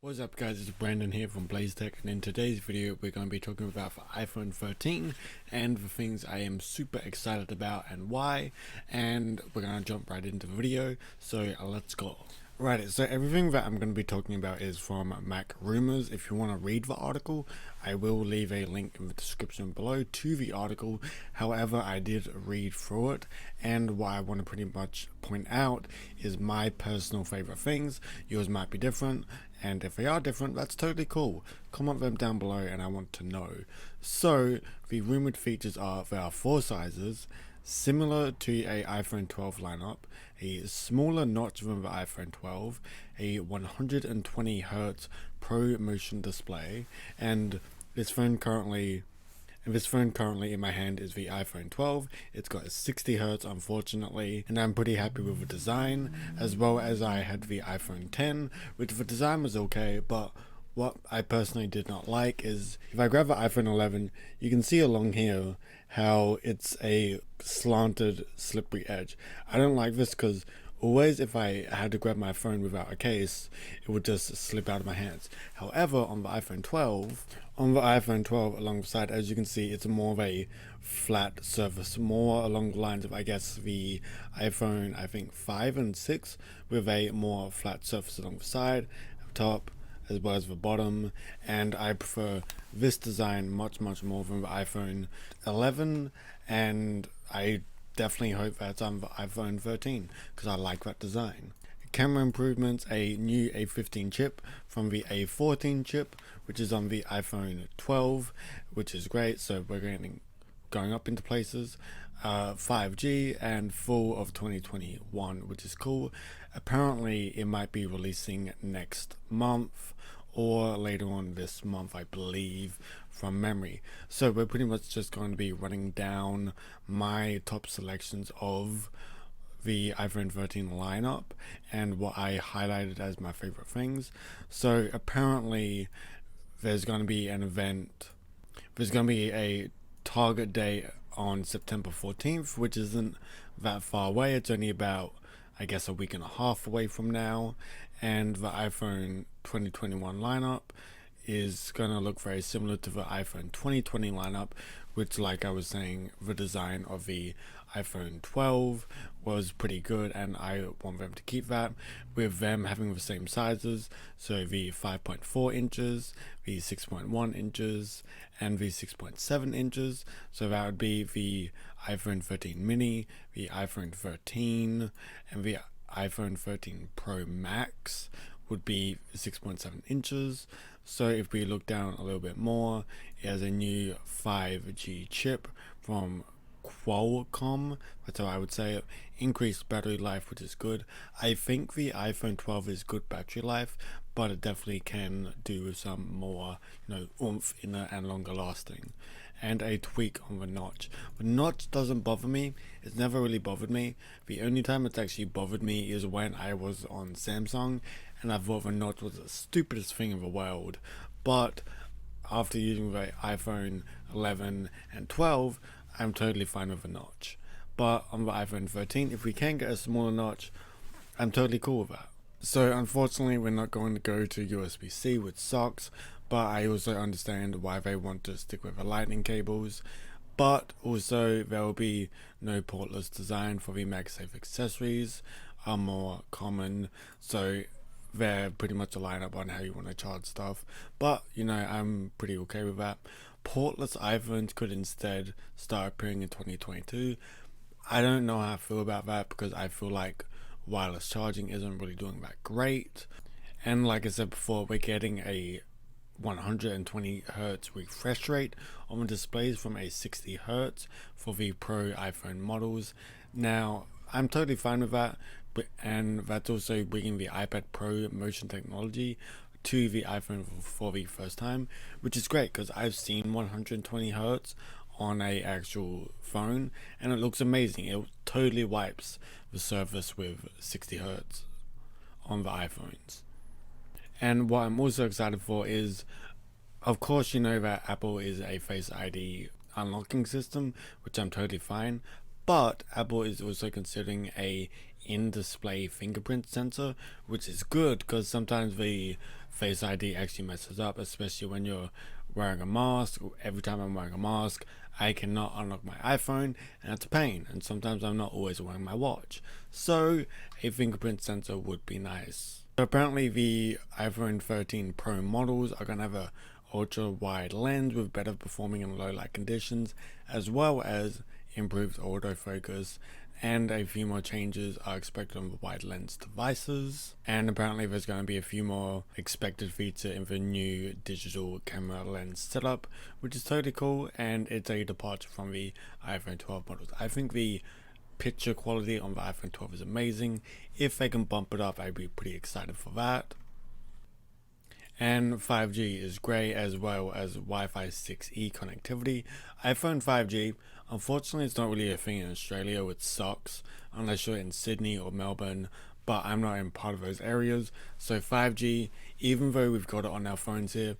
What's up guys, it's Brandon here from Blazetech, and in today's video we're going to be talking about for iPhone 13 and the things I am super excited about and why, and we're going to jump right into the video, so let's go. Right, so everything that I'm going to be talking about is from Mac Rumors. If you want to read the article, I will leave a link in the description below to the article. However, I did read through it, and what I want to pretty much point out is my personal favorite things. Yours might be different, and if they are different, that's totally cool. Comment them down below and I want to know. So, the rumored features are there are 4 sizes, similar to a iPhone 12 lineup, a smaller notch than the iPhone 12, a 120Hz Pro Motion display, and this phone currently in my hand is the iPhone 12. It's got 60Hz unfortunately, and I'm pretty happy with the design, as well as I had the iPhone 10, which the design was okay, but what I personally did not like is, if I grab the iPhone 11, you can see along here how it's a slanted, slippery edge. I don't like this because always if I had to grab my phone without a case, it would just slip out of my hands. However, on the iPhone 12, alongside, as you can see, it's more of a flat surface, more along the lines of, I guess, the iPhone, I think 5 and 6, with a more flat surface along the side, up top, as well as the bottom, and I prefer this design much more than the iPhone 11, and I definitely hope that's on the iPhone 13 because I like that design. Camera improvements, a new A15 chip from the A14 chip, which is on the iPhone 12, which is great, so we're going up into places. 5G and full of 2021, which is cool. Apparently it might be releasing next month or later on this month, I believe, from memory. So we're pretty much just going to be running down my top selections of the iPhone 13 lineup and what I highlighted as my favorite things. So apparently there's going to be an event, there's going to be a target date on September 14th, which isn't that far away. It's only about, I guess, a week and a half away from now, and the iPhone 2021 lineup is going to look very similar to the iPhone 2020 lineup, which, like I was saying, the design of the iPhone 12 was pretty good, and I want them to keep that, with them having the same sizes, so the 5.4 inches, the 6.1 inches, and the 6.7 inches. So that would be the iPhone 13 mini, the iPhone 13, and the iPhone 13 Pro Max would be 6.7 inches. So if we look down a little bit more, it has a new 5G chip from Qualcomm, that's how I would say it. Increased battery life, which is good. I think the iPhone 12 is good battery life, but it definitely can do with some more, oomph in it and longer lasting. And a tweak on the notch. The notch doesn't bother me. It's never really bothered me. The only time it's actually bothered me is when I was on Samsung and I thought the notch was the stupidest thing in the world. But after using the iPhone 11 and 12, I'm totally fine with the notch. But on the iPhone 13, if we can get a smaller notch, I'm totally cool with that. So unfortunately we're not going to go to USB-C, which sucks, but I also understand why they want to stick with the lightning cables. But also there will be no portless design for the MagSafe accessories, are more common, so they're pretty much a lineup on how you want to charge stuff. But I'm pretty okay with that. Portless iPhones could instead start appearing in 2022. I don't know how I feel about that because I feel like wireless charging isn't really doing that great, and like I said before, we're getting a 120Hz refresh rate on the displays from a 60Hz for the Pro iPhone models. Now I'm totally fine with that, and that's also bringing the iPad Pro motion technology to the iPhone for the first time, which is great because I've seen 120Hz on a actual phone and it looks amazing. It totally wipes the surface with 60Hz on the iPhones. And what I'm also excited for is, of course, that Apple is a Face ID unlocking system, which I'm totally fine, but Apple is also considering a in-display fingerprint sensor, which is good because sometimes the Face ID actually messes up, especially when you're wearing a mask. Every time I'm wearing a mask, I cannot unlock my iPhone, and it's a pain, and sometimes I'm not always wearing my watch, so a fingerprint sensor would be nice. So apparently the iPhone 13 Pro models are going to have a ultra wide lens with better performing in low light conditions, as well as improved autofocus, and a few more changes are expected on the wide lens devices. And apparently there's going to be a few more expected features in the new digital camera lens setup, which is totally cool, and it's a departure from the iPhone 12 models. I think the picture quality on the iPhone 12 is amazing. If they can bump it up, I'd be pretty excited for that. And 5G is great, as well as Wi-Fi 6E connectivity. iPhone 5G, unfortunately it's not really a thing in Australia, which sucks, unless you're in Sydney or Melbourne, but I'm not in part of those areas. So 5G, even though we've got it on our phones here,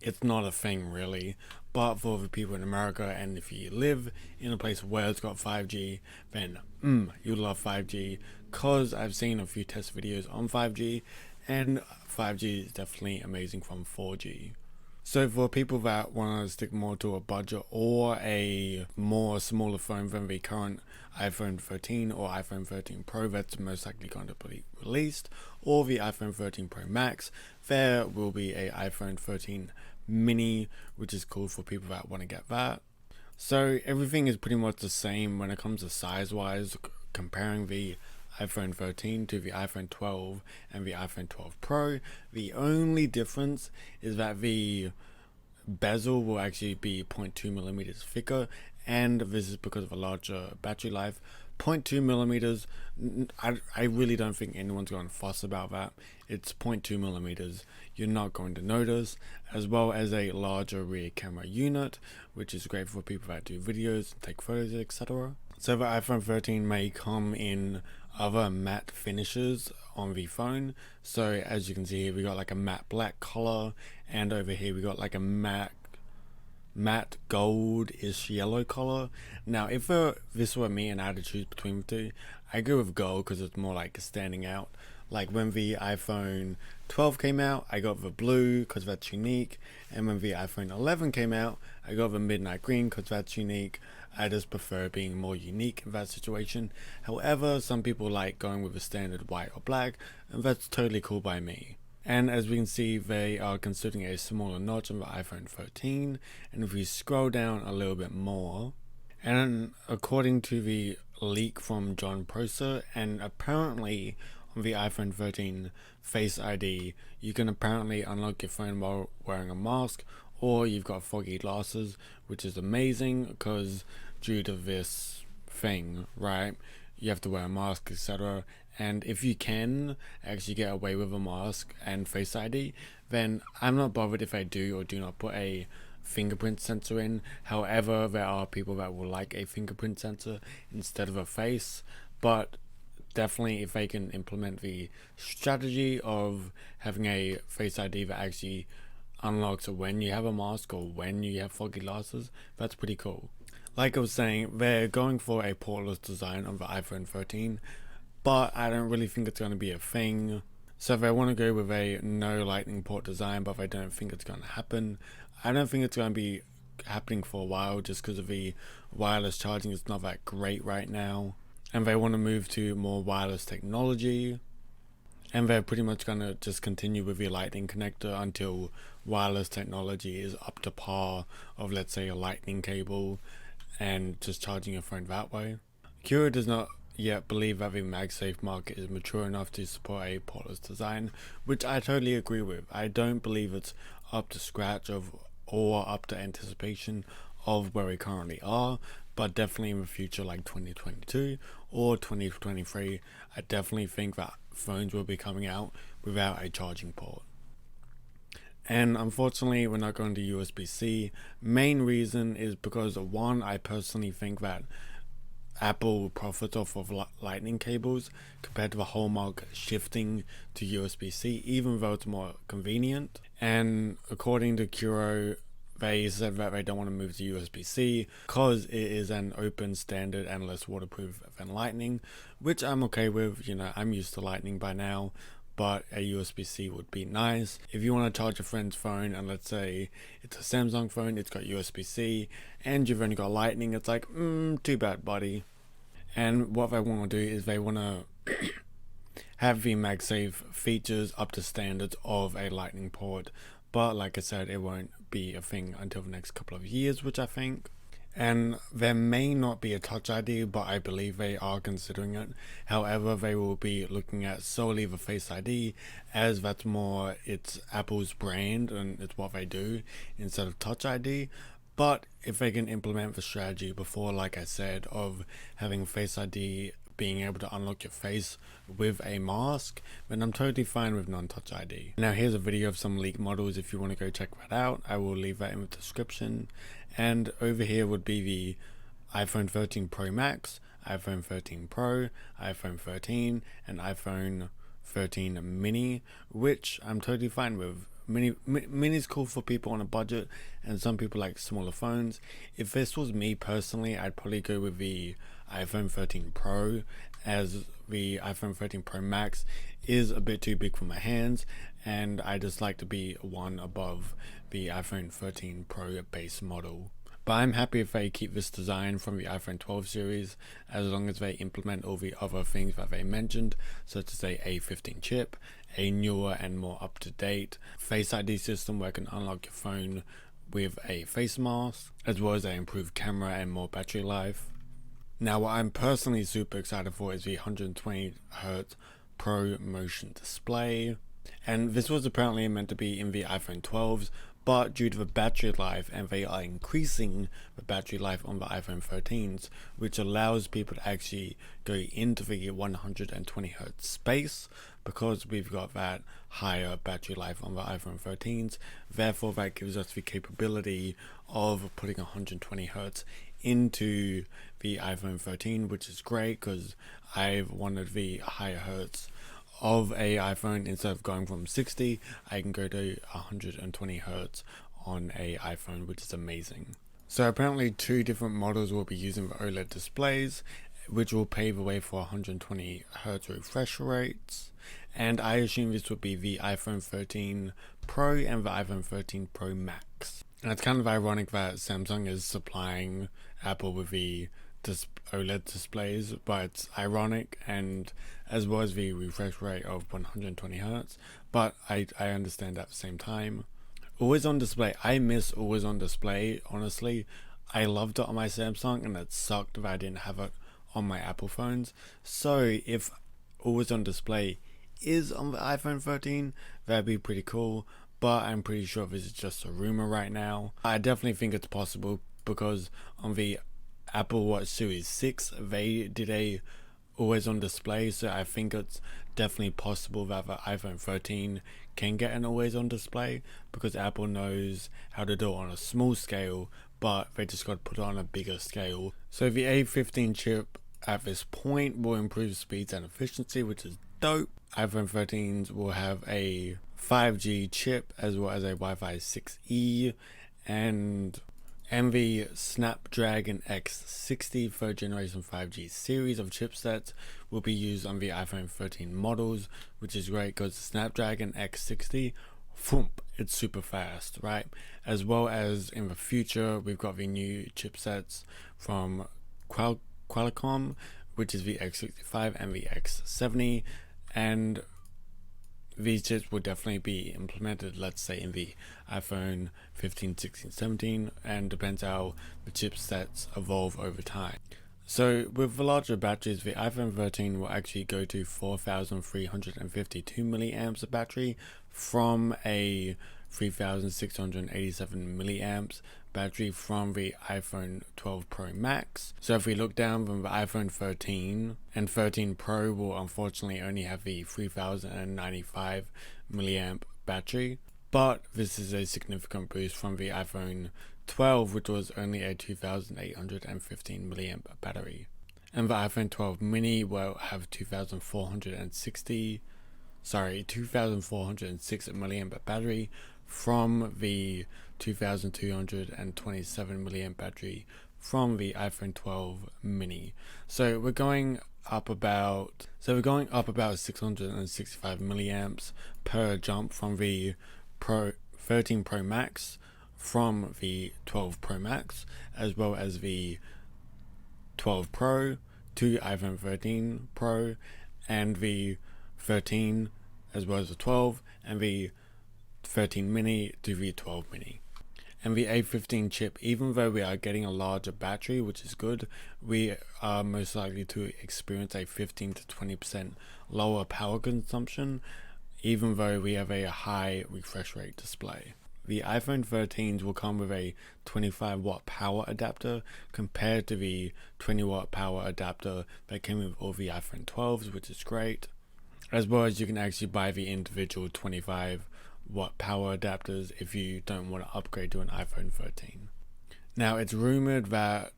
it's not a thing really. But for the people in America, and if you live in a place where it's got 5G, then you love 5G, because I've seen a few test videos on 5G, and 5G is definitely amazing from 4G. So for people that want to stick more to a budget or a more smaller phone than the current iPhone 13 or iPhone 13 Pro that's most likely going to be released, or the iPhone 13 Pro Max, there will be a iPhone 13 mini, which is cool for people that want to get that. So everything is pretty much the same when it comes to size wise, comparing the iPhone 13 to the iPhone 12 and the iPhone 12 Pro. The only difference is that the bezel will actually be 0.2 millimeters thicker, and this is because of a larger battery life. 0.2 millimeters, I really don't think anyone's going to fuss about that. It's 0.2 millimeters, you're not going to notice, as well as a larger rear camera unit, which is great for people that do videos, take photos, etc. So the iPhone 13 may come in other matte finishes on the phone. So as you can see here, we got like a matte black color, and over here we got like a matte gold-ish yellow color. Now if this were me and I had to choose between the two, I go with gold because it's more like standing out. Like when the iPhone 12 came out, I got the blue because that's unique, and when the iPhone 11 came out, I got the midnight green because that's unique. I just prefer being more unique in that situation. However, some people like going with a standard white or black, and that's totally cool by me. And as we can see, they are considering a smaller notch on the iPhone 13, and if we scroll down a little bit more, and according to the leak from John Prosser, and apparently on the iPhone 13 Face ID, you can apparently unlock your phone while wearing a mask, or you've got foggy glasses, which is amazing because due to this thing, right, you have to wear a mask, etc. And if you can actually get away with a mask and Face ID, then I'm not bothered if I do or do not put a fingerprint sensor in. However, there are people that will like a fingerprint sensor instead of a face, but definitely if they can implement the strategy of having a Face ID that actually unlocks when you have a mask or when you have foggy glasses, that's pretty cool. Like I was saying, they're going for a portless design on the iPhone 13, but I don't really think it's going to be a thing. So if they want to go with a no lightning port design, but I don't think it's going to happen, I don't think it's going to be happening for a while just because of the wireless charging is not that great right now. And they want to move to more wireless technology, and they're pretty much going to just continue with the lightning connector until wireless technology is up to par of, let's say, a lightning cable and just charging your phone that way. Cura does not yet believe that the MagSafe market is mature enough to support a portless design, which I totally agree with. I don't believe it's up to scratch of or up to anticipation of where we currently are, but definitely in the future, like 2022 or 2023, I definitely think that phones will be coming out without a charging port. And unfortunately, we're not going to USB-C. Main reason is because, one, I personally think that Apple profits off of lightning cables compared to the whole market shifting to USB-C, even though it's more convenient. And according to Curo, they said that they don't want to move to USB-C because it is an open standard and less waterproof than Lightning, which I'm okay with. You know, I'm used to Lightning by now, but a USB-C would be nice. If you want to charge a friend's phone, and let's say it's a Samsung phone, it's got USB-C, and you've only got Lightning, it's like, too bad, buddy. And what they want to do is they want to have the MagSafe features up to standards of a Lightning port, but like I said, it won't be a thing until the next couple of years, which I think. And there may not be a Touch ID, but I believe they are considering it. However, they will be looking at solely the Face ID, as that's more, it's Apple's brand and it's what they do instead of Touch ID. But if they can implement the strategy before, like I said, of having Face ID being able to unlock your face with a mask, then I'm totally fine with non-touch ID. Now here's a video of some leaked models if you want to go check that out. I will leave that in the description. And over here would be the iPhone 13 Pro Max, iPhone 13 Pro, iPhone 13, and iPhone 13 Mini, which I'm totally fine with. Mini is cool for people on a budget, and some people like smaller phones. If this was me personally, I'd probably go with the iPhone 13 Pro, as the iPhone 13 Pro Max is a bit too big for my hands, and I just like to be one above the iPhone 13 Pro base model. But I'm happy if they keep this design from the iPhone 12 series, as long as they implement all the other things that they mentioned, such as a A15 chip, a newer and more up-to-date Face ID system where you can unlock your phone with a face mask, as well as an improved camera and more battery life. Now what I'm personally super excited for is the 120Hz Pro Motion display, and this was apparently meant to be in the iPhone 12s, but due to the battery life, and they are increasing the battery life on the iPhone 13s, which allows people to actually go into the 120Hz space, because we've got that higher battery life on the iPhone 13s. Therefore that gives us the capability of putting 120Hz into the iPhone 13, which is great because I've wanted the higher hertz of a iPhone. Instead of going from 60, I can go to 120 hertz on a iPhone, which is amazing. So apparently 2 different models will be using the OLED displays, which will pave the way for 120 hertz refresh rates, and I assume this would be the iPhone 13 Pro and the iPhone 13 Pro Max. And it's kind of ironic that Samsung is supplying Apple with the OLED displays, but it's ironic, and as well as the refresh rate of 120 hertz, but I understand at the same time. Always on display, I miss always on display, honestly. I loved it on my Samsung, and it sucked that I didn't have it on my Apple phones. So if always on display is on the iPhone 13, that'd be pretty cool, but I'm pretty sure this is just a rumor right now. I definitely think it's possible, because on the Apple Watch Series 6 they did a always on display, so I think it's definitely possible that the iPhone 13 can get an always on display, because Apple knows how to do it on a small scale, but they just got to put it on a bigger scale. So the A15 chip at this point will improve speeds and efficiency, which is dope. iPhone 13s will have a 5G chip as well as a Wi-Fi 6E, and the Snapdragon X60 third generation 5G series of chipsets will be used on the iPhone 13 models, which is great because the Snapdragon X60, thump, it's super fast, right? As well as in the future, we've got the new chipsets from Qualcomm, which is the X65 and the X70, and these chips will definitely be implemented, let's say, in the iPhone 15, 16, 17, and depends how the chipsets evolve over time. So with the larger batteries, the iPhone 13 will actually go to 4,352 milliamps of battery from a 3,687 milliamps battery from the iPhone 12 Pro Max. So if we look down from the iPhone 13, and 13 Pro will unfortunately only have the 3,095 milliamp battery, but this is a significant boost from the iPhone 12, which was only a 2,815 milliamp battery. And the iPhone 12 mini will have 2,406 milliamp battery from the 2227 milliamp battery from the iPhone 12 mini. So we're going up about 665 milliamps per jump from the 13 Pro Max from the 12 Pro Max, as well as the 12 Pro to iPhone 13 Pro, and the 13 as well as the 12, and the 13 mini to the 12 mini. And the A15 chip, even though we are getting a larger battery, which is good, we are most likely to experience a 15 to 20% lower power consumption, even though we have a high refresh rate display. The iPhone 13s will come with a 25 watt power adapter compared to the 20 watt power adapter that came with all the iPhone 12s, which is great. As well as you can actually buy the individual 25 watt power adapters if you don't want to upgrade to an iPhone 13. Now, it's rumored that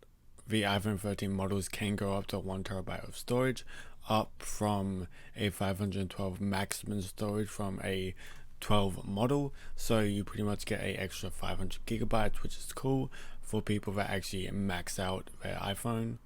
the iPhone 13 models can go up to 1 terabyte of storage, up from a 512 maximum storage from a 12 model, so you pretty much get a extra 500 gigabytes, which is cool for people that actually max out their iPhone.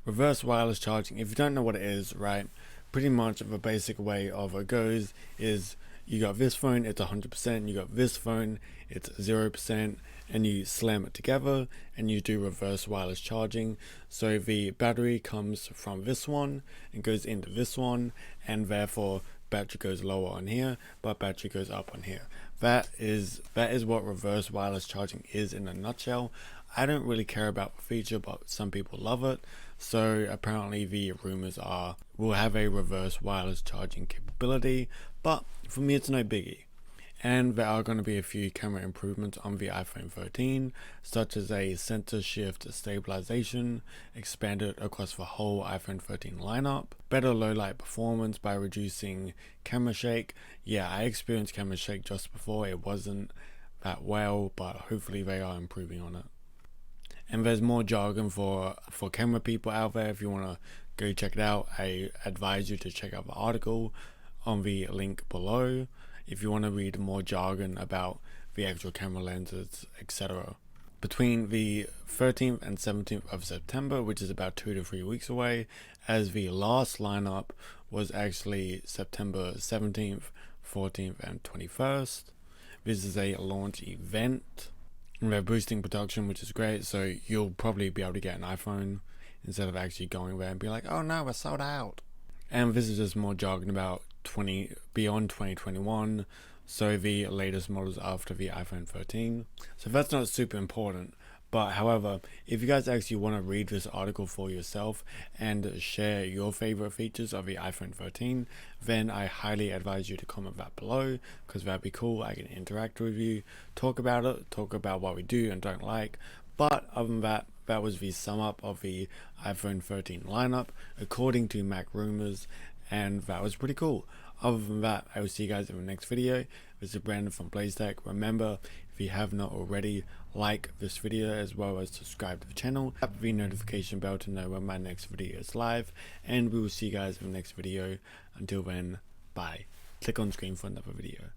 Reverse wireless charging, if you don't know what it is, right, pretty much the basic way of it goes is you got this phone, it's 100%, you got this phone, it's 0%, and you slam it together and you do reverse wireless charging. So the battery comes from this one and goes into this one, and therefore battery goes lower on here, but battery goes up on here. That is what reverse wireless charging is in a nutshell. I don't really care about the feature, but some people love it. So apparently the rumors are we'll have a reverse wireless charging capability, but for me it's no biggie. And there are going to be a few camera improvements on the iPhone 13, such as a center shift stabilization expanded across the whole iPhone 13 lineup, better low light performance by reducing camera shake. Yeah, I experienced camera shake just before, it wasn't that well, but hopefully they are improving on it. And there's more jargon for camera people out there. If you want to go check it out, I advise you to check out the article on the link below if you want to read more jargon about the actual camera lenses, etc. Between the 13th and 17th of September, which is about 2 to 3 weeks away, as the last lineup was actually September 17th, 14th, and 21st. This is a launch event. They're boosting production, which is great, so you'll probably be able to get an iPhone instead of actually going there and be like, oh no, we're sold out. And this is just more jargon about beyond 2021, so the latest models after the iPhone 13. So that's not super important, but however, if you guys actually want to read this article for yourself and share your favorite features of the iPhone 13, then I highly advise you to comment that below, because that'd be cool. I can interact with you, talk about it, talk about what we do and don't like. But other than that, that was the sum up of the iPhone 13 lineup according to Mac Rumors, and that was pretty cool. Other than that, I will see you guys in the next video. This is Brandon from Blazetech. Remember, if you have not already, like this video as well as subscribe to the channel. Tap the notification bell to know when my next video is live, and we will see you guys in the next video. Until then, bye. Click on screen for another video.